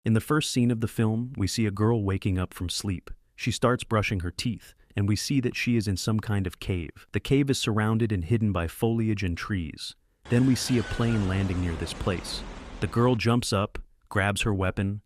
In the first scene of the film, we see a girl waking up from sleep. She starts brushing her teeth, and we see that she is in some kind of cave. The cave is surrounded and hidden by foliage and trees. Then we see a plane landing near this place. The girl jumps up, grabs her weapon,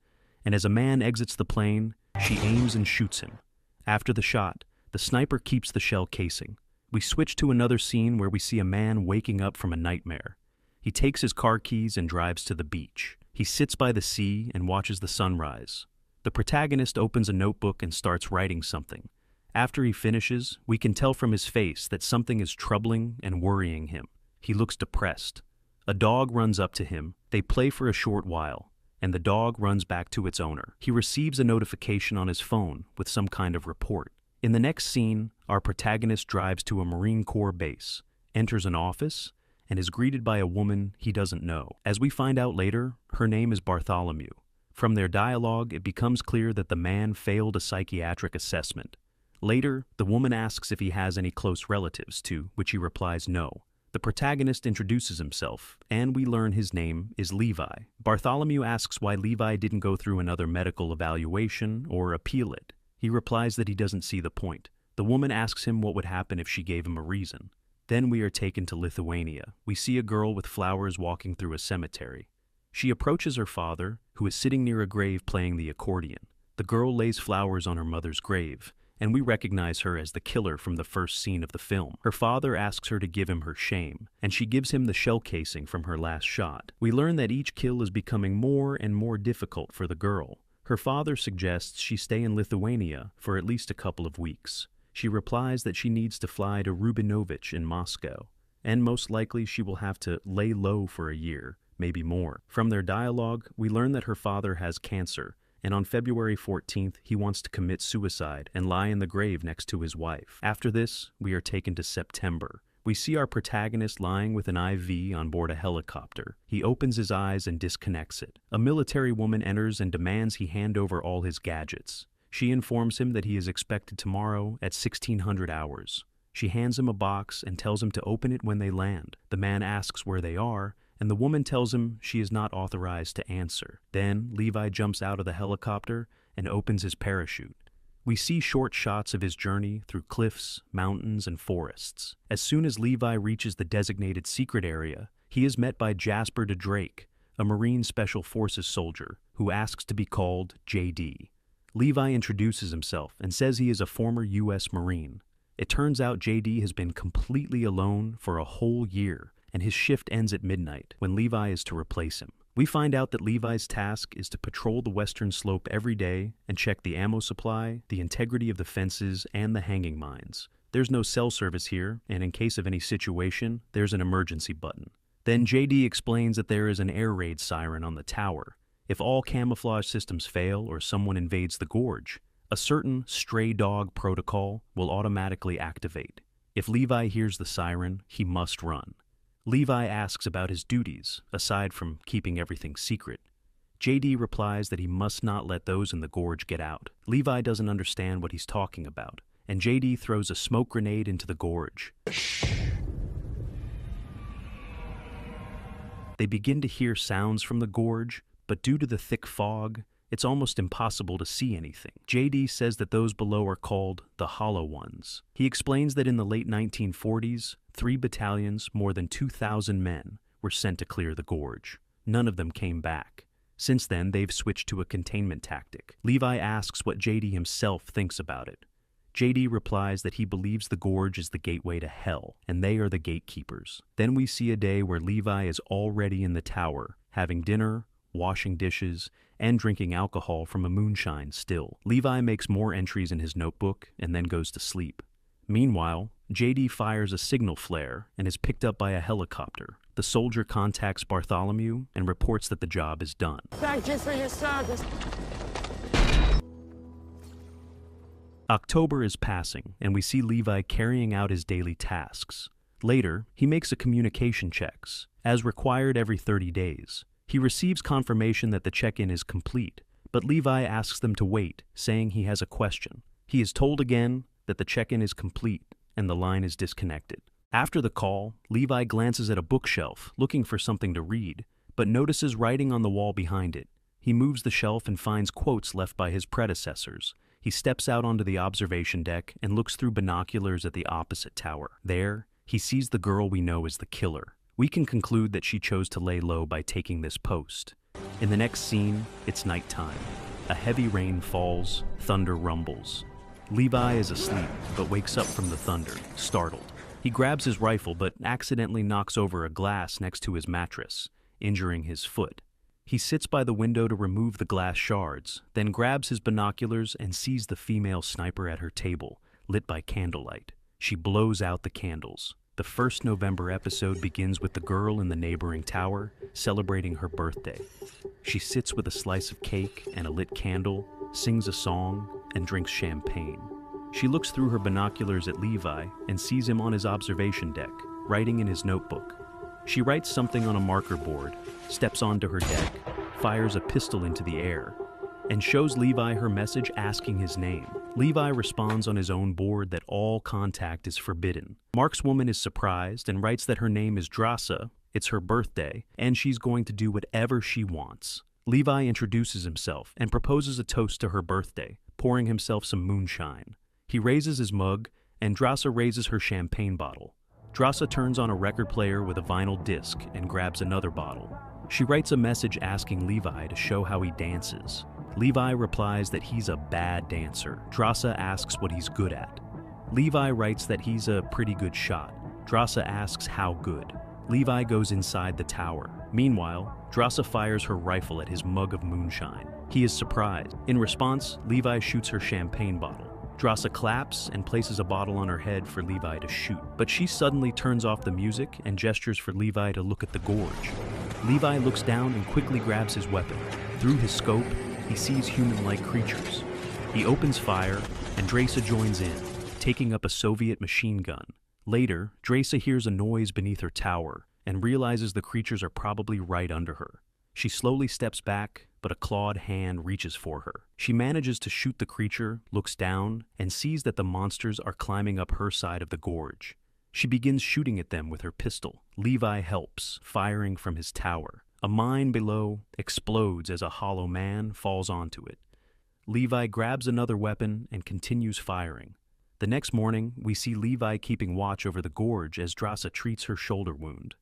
and as a man exits the plane, she aims and shoots him. After the shot, the sniper keeps the shell casing. We switch to another scene where we see a man waking up from a nightmare. He takes his car keys and drives to the beach. He sits by the sea and watches the sunrise. The protagonist opens a notebook and starts writing something. After he finishes, we can tell from his face that something is troubling and worrying him. He looks depressed. A dog runs up to him. They play for a short while, and the dog runs back to its owner. He receives a notification on his phone with some kind of report. In the next scene, our protagonist drives to a Marine Corps base, enters an office, and is greeted by a woman he doesn't know. As we find out later, her name is Bartholomew. From their dialogue, it becomes clear that the man failed a psychiatric assessment. Later, the woman asks if he has any close relatives, to which he replies no. The protagonist introduces himself, and we learn his name is Levi. Bartholomew asks why Levi didn't go through another medical evaluation or appeal it. He replies that he doesn't see the point. The woman asks him what would happen if she gave him a reason. Then we are taken to Lithuania. We see a girl with flowers walking through a cemetery. She approaches her father, who is sitting near a grave playing the accordion. The girl lays flowers on her mother's grave, and we recognize her as the killer from the first scene of the film. Her father asks her to give him her shame, and she gives him the shell casing from her last shot. We learn that each kill is becoming more and more difficult for the girl. Her father suggests she stay in Lithuania for at least a couple of weeks. She replies that she needs to fly to Rubinovich in Moscow, and most likely she will have to lay low for a year, maybe more. From their dialogue, we learn that her father has cancer, and on February 14th, he wants to commit suicide and lie in the grave next to his wife. After this, we are taken to September. We see our protagonist lying with an IV on board a helicopter. He opens his eyes and disconnects it. A military woman enters and demands he hand over all his gadgets. She informs him that he is expected tomorrow at 1600 hours. She hands him a box and tells him to open it when they land. The man asks where they are, and the woman tells him she is not authorized to answer. Then Levi jumps out of the helicopter and opens his parachute. We see short shots of his journey through cliffs, mountains, and forests. As soon as Levi reaches the designated secret area, he is met by Jasper de Drake, a Marine Special Forces soldier, who asks to be called JD. Levi introduces himself and says he is a former U.S. Marine. It turns out JD has been completely alone for a whole year, and his shift ends at midnight when Levi is to replace him. We find out that Levi's task is to patrol the western slope every day and check the ammo supply, the integrity of the fences, and the hanging mines. There's no cell service here, and in case of any situation, there's an emergency button. Then JD explains that there is an air raid siren on the tower. If all camouflage systems fail or someone invades the gorge, a certain stray dog protocol will automatically activate. If Levi hears the siren, he must run. Levi asks about his duties, aside from keeping everything secret. JD replies that he must not let those in the gorge get out. Levi doesn't understand what he's talking about, and JD throws a smoke grenade into the gorge. They begin to hear sounds from the gorge, but due to the thick fog, it's almost impossible to see anything. JD says that those below are called the Hollow Ones. He explains that in the late 1940s, 3 battalions, more than 2,000 men, were sent to clear the gorge. None of them came back. Since then, they've switched to a containment tactic. Levi asks what JD himself thinks about it. JD replies that he believes the gorge is the gateway to hell, and they are the gatekeepers. Then we see a day where Levi is already in the tower, having dinner, washing dishes, and drinking alcohol from a moonshine still. Levi makes more entries in his notebook and then goes to sleep. Meanwhile, JD fires a signal flare and is picked up by a helicopter. The soldier contacts Bartholomew and reports that the job is done. Thank you for your service. October is passing, and we see Levi carrying out his daily tasks. Later, he makes a communication checks, as required every 30 days. He receives confirmation that the check-in is complete, but Levi asks them to wait, saying he has a question. He is told again that the check-in is complete, and the line is disconnected. After the call, Levi glances at a bookshelf, looking for something to read, but notices writing on the wall behind it. He He moves the shelf and finds quotes left by his predecessors. He steps out onto the observation deck and looks through binoculars at the opposite tower. There, he sees the girl we know as the killer. We can conclude that she chose to lay low by taking this post. In the next scene, it's nighttime. A heavy rain falls, thunder rumbles. Levi is asleep, but wakes up from the thunder, startled. He grabs his rifle, but accidentally knocks over a glass next to his mattress, injuring his foot. He sits by the window to remove the glass shards, then grabs his binoculars and sees the female sniper at her table, lit by candlelight. She blows out the candles. The first November episode begins with the girl in the neighboring tower celebrating her birthday. She sits with a slice of cake and a lit candle, sings a song, and drinks champagne. She looks through her binoculars at Levi and sees him on his observation deck, writing in his notebook. She writes something on a marker board, steps onto her deck, fires a pistol into the air, and shows Levi her message asking his name. Levi responds on his own board that all contact is forbidden. Mark's woman is surprised and writes that her name is Drasa, it's her birthday, and she's going to do whatever she wants. Levi introduces himself and proposes a toast to her birthday, pouring himself some moonshine. He raises his mug, and Drasa raises her champagne bottle. Drasa turns on a record player with a vinyl disc and grabs another bottle. She writes a message asking Levi to show how he dances. Levi replies that he's a bad dancer. Drasa asks what he's good at. Levi writes that he's a pretty good shot. Drasa asks how good. Levi goes inside the tower. Meanwhile, Drasa fires her rifle at his mug of moonshine. He is surprised. In response, Levi shoots her champagne bottle. Drasa claps and places a bottle on her head for Levi to shoot, but she suddenly turns off the music and gestures for Levi to look at the gorge. Levi looks down and quickly grabs his weapon. Through his scope, he sees human-like creatures. He opens fire, and Drasa joins in, taking up a Soviet machine gun. Later, Drasa hears a noise beneath her tower and realizes the creatures are probably right under her. She slowly steps back, but a clawed hand reaches for her. She manages to shoot the creature, looks down, and sees that the monsters are climbing up her side of the gorge. She begins shooting at them with her pistol. Levi helps, firing from his tower. A mine below explodes as a hollow man falls onto it. Levi grabs another weapon and continues firing. The next morning, we see Levi keeping watch over the gorge as Drasa treats her shoulder wound.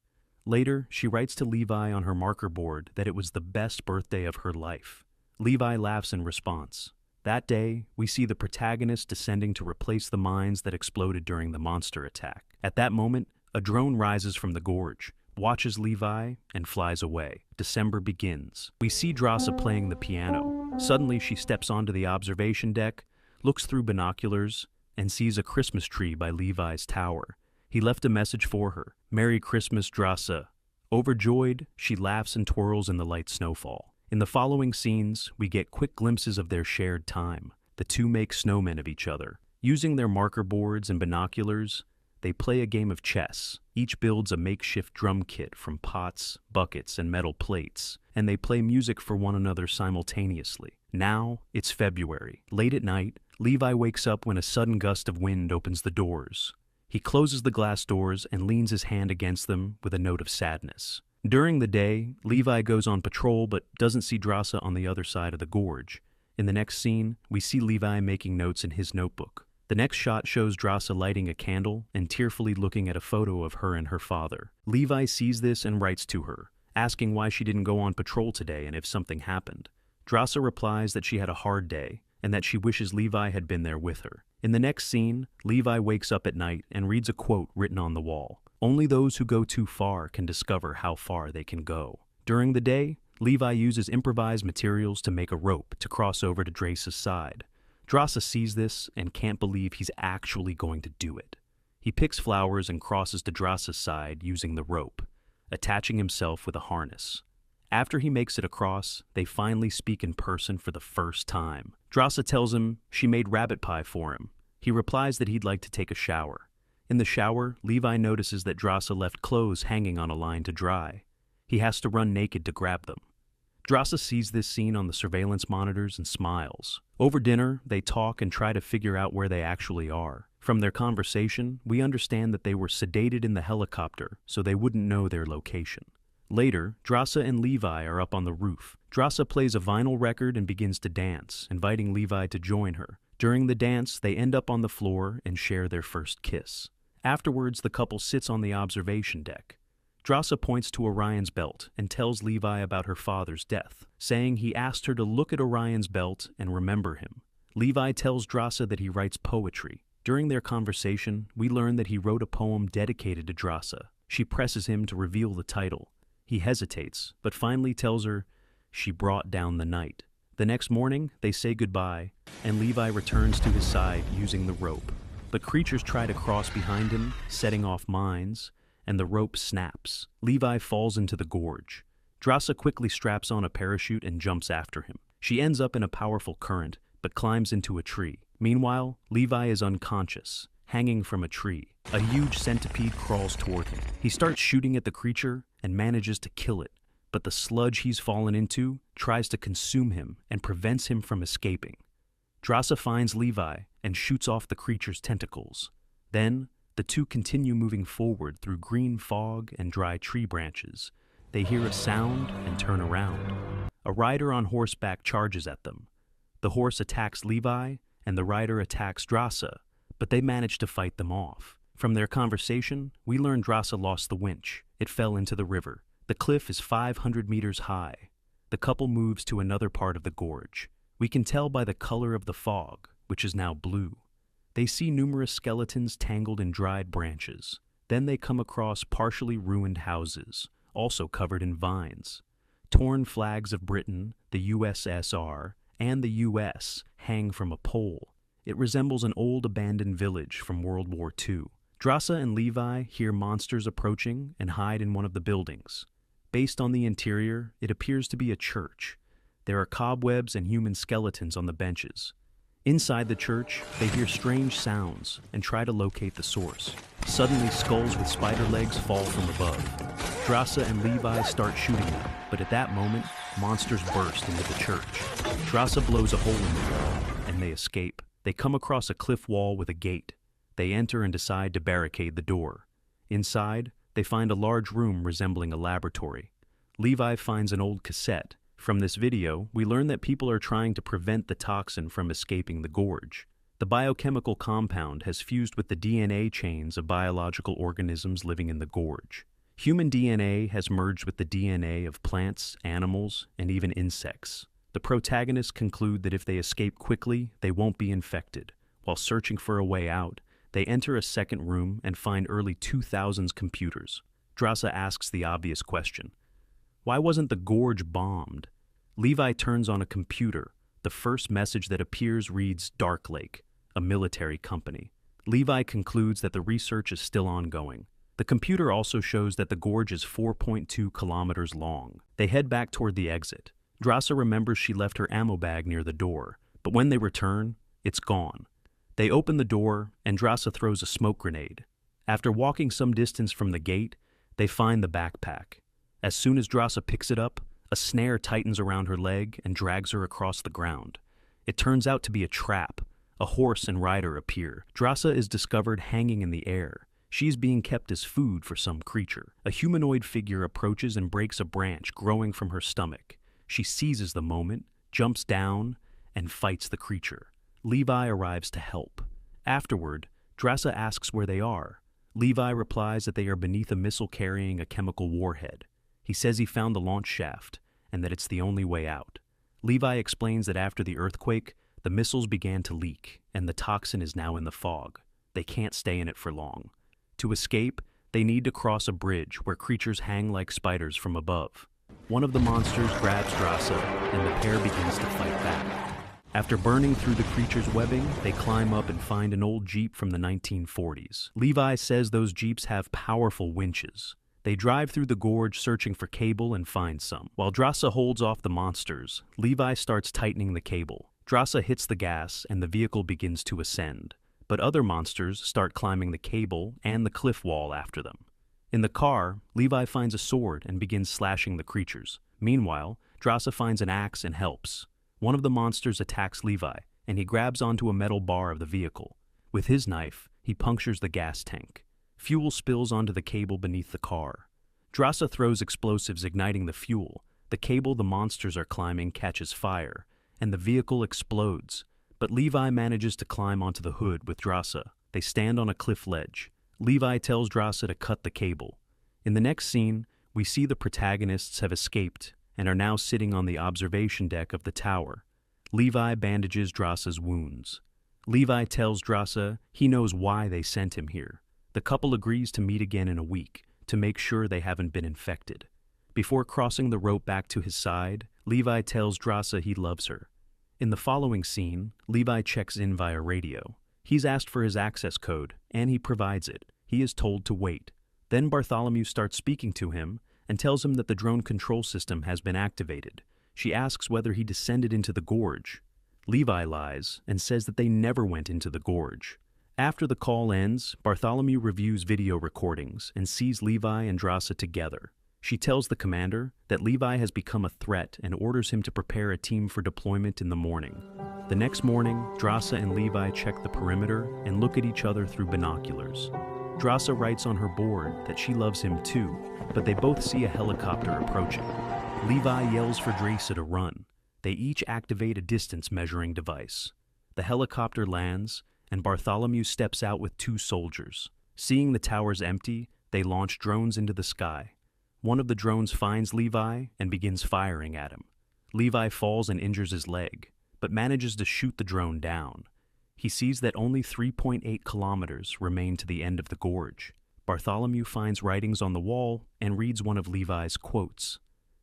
Later, she writes to Levi on her marker board that it was the best birthday of her life. Levi laughs in response. That day, we see the protagonist descending to replace the mines that exploded during the monster attack. At that moment, a drone rises from the gorge, watches Levi, and flies away. December begins. We see Drasa playing the piano. Suddenly, she steps onto the observation deck, looks through binoculars, and sees a Christmas tree by Levi's tower. He left a message for her. Merry Christmas, Drasa. Overjoyed, she laughs and twirls in the light snowfall. In the following scenes, we get quick glimpses of their shared time. The two make snowmen of each other. Using their marker boards and binoculars, they play a game of chess. Each builds a makeshift drum kit from pots, buckets, and metal plates, and they play music for one another simultaneously. Now, it's February. Late at night, Levi wakes up when a sudden gust of wind opens the doors. He closes the glass doors and leans his hand against them with a note of sadness. During the day, Levi goes on patrol but doesn't see Drasa on the other side of the gorge. In the next scene, we see Levi making notes in his notebook. The next shot shows Drasa lighting a candle and tearfully looking at a photo of her and her father. Levi sees this and writes to her, asking why she didn't go on patrol today and if something happened. Drasa replies that she had a hard day and that she wishes Levi had been there with her. In the next scene, Levi wakes up at night and reads a quote written on the wall. Only those who go too far can discover how far they can go. During the day, Levi uses improvised materials to make a rope to cross over to Drasa's side. Drasa sees this and can't believe he's actually going to do it. He picks flowers and crosses to Drasa's side using the rope, attaching himself with a harness. After he makes it across, they finally speak in person for the first time. Drasa tells him she made rabbit pie for him. He replies that he'd like to take a shower. In the shower, Levi notices that Drasa left clothes hanging on a line to dry. He has to run naked to grab them. Drasa sees this scene on the surveillance monitors and smiles. Over dinner, they talk and try to figure out where they actually are. From their conversation, we understand that they were sedated in the helicopter so they wouldn't know their location. Later, Drasa and Levi are up on the roof. Drasa plays a vinyl record and begins to dance, inviting Levi to join her. During the dance, they end up on the floor and share their first kiss. Afterwards, the couple sits on the observation deck. Drasa points to Orion's belt and tells Levi about her father's death, saying he asked her to look at Orion's belt and remember him. Levi tells Drasa that he writes poetry. During their conversation, we learn that he wrote a poem dedicated to Drasa. She presses him to reveal the title. He hesitates, but finally tells her, "She brought down the night." The next morning, they say goodbye, and Levi returns to his side using the rope. But creatures try to cross behind him, setting off mines, and the rope snaps. Levi falls into the gorge. Drasa quickly straps on a parachute and jumps after him. She ends up in a powerful current, but climbs into a tree. Meanwhile, Levi is unconscious, hanging from a tree. A huge centipede crawls toward him. He starts shooting at the creature and manages to kill it, but the sludge he's fallen into tries to consume him and prevents him from escaping. Drasa finds Levi and shoots off the creature's tentacles. Then, the two continue moving forward through green fog and dry tree branches. They hear a sound and turn around. A rider on horseback charges at them. The horse attacks Levi, and the rider attacks Drasa, but they manage to fight them off. From their conversation, we learn Drasa lost the winch. It fell into the river. The cliff is 500 meters high. The couple moves to another part of the gorge. We can tell by the color of the fog, which is now blue. They see numerous skeletons tangled in dried branches. Then they come across partially ruined houses, also covered in vines. Torn flags of Britain, the USSR, and the US hang from a pole. It resembles an old abandoned village from World War II. Drasa and Levi hear monsters approaching and hide in one of the buildings. Based on the interior, it appears to be a church. There are cobwebs and human skeletons on the benches. Inside the church, they hear strange sounds and try to locate the source. Suddenly, skulls with spider legs fall from above. Drasa and Levi start shooting them, but at that moment, monsters burst into the church. Drasa blows a hole in the wall, and they escape. They come across a cliff wall with a gate. They enter and decide to barricade the door. Inside, they find a large room resembling a laboratory. Levi finds an old cassette. From this video, we learn that people are trying to prevent the toxin from escaping the gorge. The biochemical compound has fused with the DNA chains of biological organisms living in the gorge. Human DNA has merged with the DNA of plants, animals, and even insects. The protagonists conclude that if they escape quickly, they won't be infected. While searching for a way out, they enter a second room and find early 2000s computers. Drasa asks the obvious question: why wasn't the gorge bombed? Levi turns on a computer. The first message that appears reads Dark Lake, a military company. Levi concludes that the research is still ongoing. The computer also shows that the gorge is 4.2 kilometers long. They head back toward the exit. Drasa remembers she left her ammo bag near the door, but when they return, it's gone. They open the door, and Drasa throws a smoke grenade. After walking some distance from the gate, they find the backpack. As soon as Drasa picks it up, a snare tightens around her leg and drags her across the ground. It turns out to be a trap. A horse and rider appear. Drasa is discovered hanging in the air. She's being kept as food for some creature. A humanoid figure approaches and breaks a branch growing from her stomach. She seizes the moment, jumps down, and fights the creature. Levi arrives to help. Afterward, Drasa asks where they are. Levi replies that they are beneath a missile carrying a chemical warhead. He says he found the launch shaft and that it's the only way out. Levi explains that after the earthquake, the missiles began to leak and the toxin is now in the fog. They can't stay in it for long. To escape, they need to cross a bridge where creatures hang like spiders from above. One of the monsters grabs Drasa and the pair begins to fight back. After burning through the creature's webbing, they climb up and find an old Jeep from the 1940s. Levi says those Jeeps have powerful winches. They drive through the gorge searching for cable and find some. While Drasa holds off the monsters, Levi starts tightening the cable. Drasa hits the gas and the vehicle begins to ascend. But other monsters start climbing the cable and the cliff wall after them. In the car, Levi finds a sword and begins slashing the creatures. Meanwhile, Drasa finds an axe and helps. One of the monsters attacks Levi, and he grabs onto a metal bar of the vehicle. With his knife, he punctures the gas tank. Fuel spills onto the cable beneath the car. Drasa throws explosives igniting the fuel. The cable the monsters are climbing catches fire, and the vehicle explodes. But Levi manages to climb onto the hood with Drasa. They stand on a cliff ledge. Levi tells Drasa to cut the cable. In the next scene, we see the protagonists have escaped and are now sitting on the observation deck of the tower. Levi bandages Drasa's wounds. Levi tells Drasa he knows why they sent him here. The couple agrees to meet again in a week to make sure they haven't been infected. Before crossing the rope back to his side, Levi tells Drasa he loves her. In the following scene, Levi checks in via radio. He's asked for his access code, and he provides it. He is told to wait. Then Bartholomew starts speaking to him and tells him that the drone control system has been activated. She asks whether he descended into the gorge. Levi lies and says that they never went into the gorge. After the call ends, Bartholomew reviews video recordings and sees Levi and Drasa together. She tells the commander that Levi has become a threat and orders him to prepare a team for deployment in the morning. The next morning, Drasa and Levi check the perimeter and look at each other through binoculars. Drasa writes on her board that she loves him too, but they both see a helicopter approaching. Levi yells for Drasa to run. They each activate a distance measuring device. The helicopter lands, and Bartholomew steps out with 2 soldiers. Seeing the towers empty, they launch drones into the sky. One of the drones finds Levi and begins firing at him. Levi falls and injures his leg, but manages to shoot the drone down. He sees that only 3.8 kilometers remain to the end of the gorge. Bartholomew finds writings on the wall and reads one of Levi's quotes.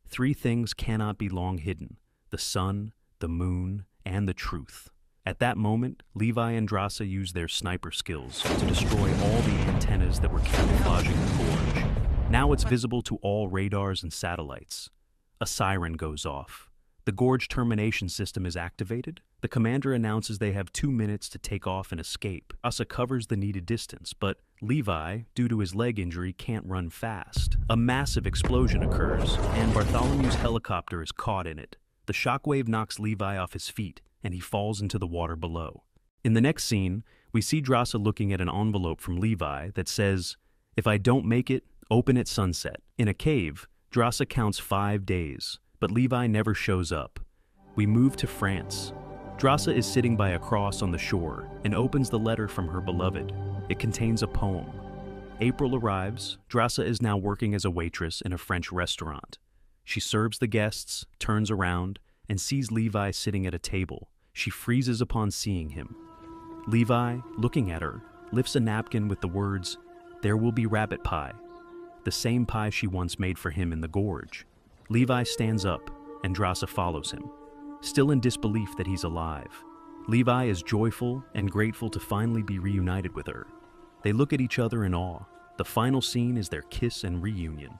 3 things cannot be long hidden: the sun, the moon, and the truth. At that moment, Levi and Drasa use their sniper skills to destroy all the antennas that were camouflaging the gorge. Now it's visible to all radars and satellites. A siren goes off. The gorge termination system is activated. The commander announces they have 2 minutes to take off and escape. Drasa covers the needed distance, but Levi, due to his leg injury, can't run fast. A massive explosion occurs, and Bartholomew's helicopter is caught in it. The shockwave knocks Levi off his feet, and he falls into the water below. In the next scene, we see Drasa looking at an envelope from Levi that says, "If I don't make it, open at sunset." In a cave, Drasa counts 5 days, but Levi never shows up. We move to France. Drasa is sitting by a cross on the shore and opens the letter from her beloved. It contains a poem. April arrives. Drasa is now working as a waitress in a French restaurant. She serves the guests, turns around, and sees Levi sitting at a table. She freezes upon seeing him. Levi, looking at her, lifts a napkin with the words, "There will be rabbit pie," the same pie she once made for him in the gorge. Levi stands up, and Drasa follows him, still in disbelief that he's alive. Levi is joyful and grateful to finally be reunited with her. They look at each other in awe. The final scene is their kiss and reunion.